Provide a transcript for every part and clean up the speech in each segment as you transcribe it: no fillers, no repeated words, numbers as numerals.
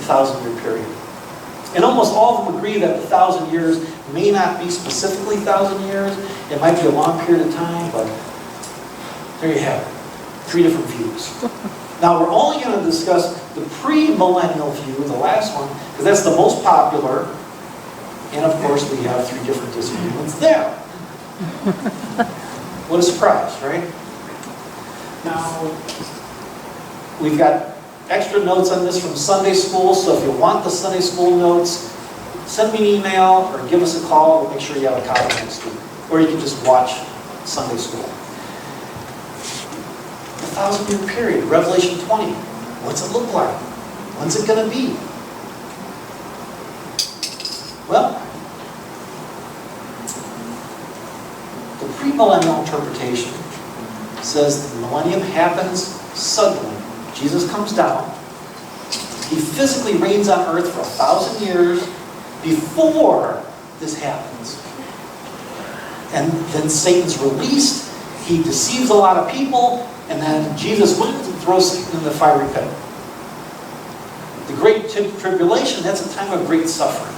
1,000-year period. And almost all of them agree that 1,000 years may not be specifically 1,000 years. It might be a long period of time, but there you have it. 3 different views. Now, we're only going to discuss the pre-millennial view, the last one, because that's the most popular. And of course, we have 3 different disagreements there. What a surprise, right? Now, we've got extra notes on this from Sunday school, so if you want the Sunday school notes, send me an email or give us a call. We'll make sure you have a copy next week. Or you can just watch Sunday school. The 1,000-year period, Revelation 20. What's it look like? When's it going to be? Well, the premillennial interpretation says the millennium happens suddenly. Jesus comes down. He physically reigns on earth for 1,000 years before this happens. And then Satan's released. He deceives a lot of people. And then Jesus wins and throws Satan in the fiery pit. The Great Tribulation, that's a time of great suffering.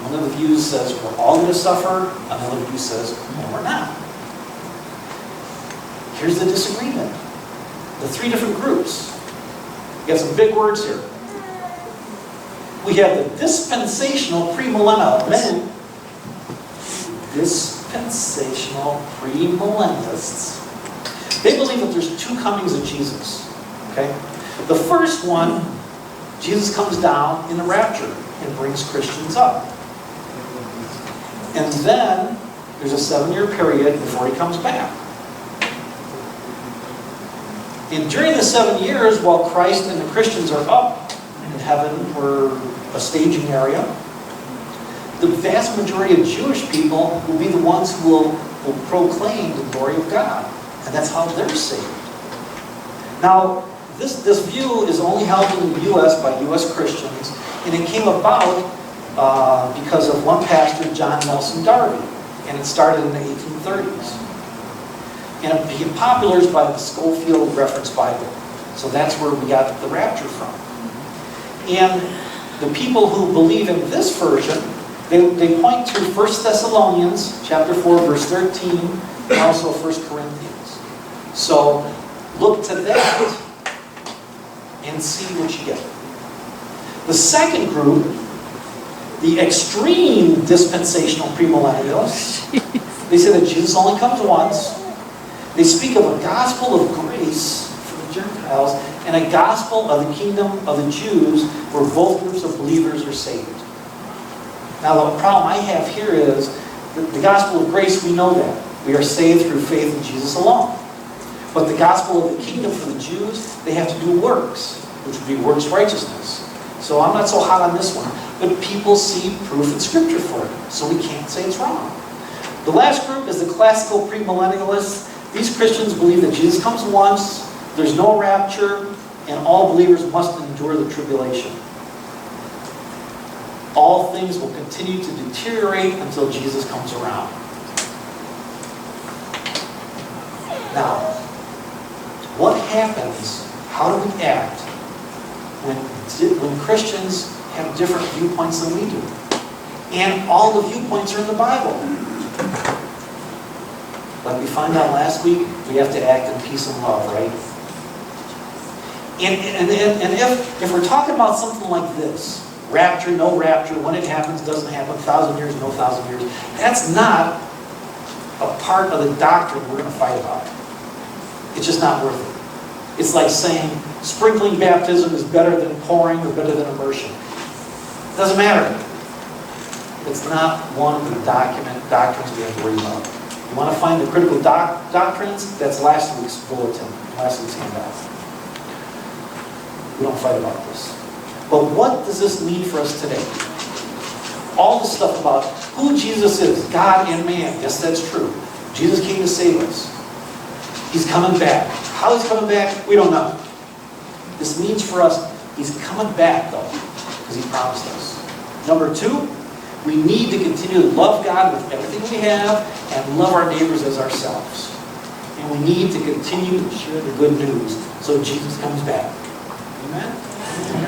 One of the views says we're all going to suffer. Another view says, no, we're not. Here's the disagreement. The 3 different groups. We got some big words here. We have the dispensational premillennialists. Dispensational premillennialists. They believe that there's 2 comings of Jesus. Okay? The first one, Jesus comes down in the rapture and brings Christians up. And then there's a 7-year period before he comes back. And during the 7 years, while Christ and the Christians are up in heaven or a staging area, the vast majority of Jewish people will be the ones who will proclaim the glory of God. And that's how they're saved. Now, this view is only held in the U.S. by U.S. Christians, and it came about because of one pastor, John Nelson Darby, and it started in the 1830s. And it became popular by the Scofield Reference Bible. So that's where we got the rapture from. And the people who believe in this version, they point to 1 Thessalonians chapter 4, verse 13, and also 1 Corinthians. So look to that and see what you get. The second group, the extreme dispensational premillennialists, they say that Jesus only comes once. They speak of a gospel of grace for the Gentiles and a gospel of the kingdom of the Jews where both groups of believers are saved. Now the problem I have here is the gospel of grace, we know that. We are saved through faith in Jesus alone. But the gospel of the kingdom for the Jews, they have to do works, which would be works righteousness. So I'm not so hot on this one. But people see proof in Scripture for it, so we can't say it's wrong. The last group is the classical premillennialists. These Christians believe that Jesus comes once, there's no rapture, and all believers must endure the tribulation. All things will continue to deteriorate until Jesus comes around. Now, what happens, how do we act when Christians have different viewpoints than we do? And all the viewpoints are in the Bible. Like we found out last week, we have to act in peace and love, right? And if we're talking about something like this, rapture, no rapture, when it happens, doesn't happen, 1,000 years, no 1,000 years, that's not a part of the doctrine we're going to fight about. It's just not worth it. It's like saying sprinkling baptism is better than pouring or better than immersion. It doesn't matter. It's not one of the doctrines we have to worry about. You want to find the critical doctrines? That's last week's bulletin, last week's handout. We don't fight about this. But what does this mean for us today? All the stuff about who Jesus is, God and man. Yes, that's true. Jesus came to save us. He's coming back. How he's coming back, we don't know. This means for us, he's coming back, though, because he promised us. Number 2, we need to continue to love God with everything we have and love our neighbors as ourselves. And we need to continue to share the good news so Jesus comes back. Amen?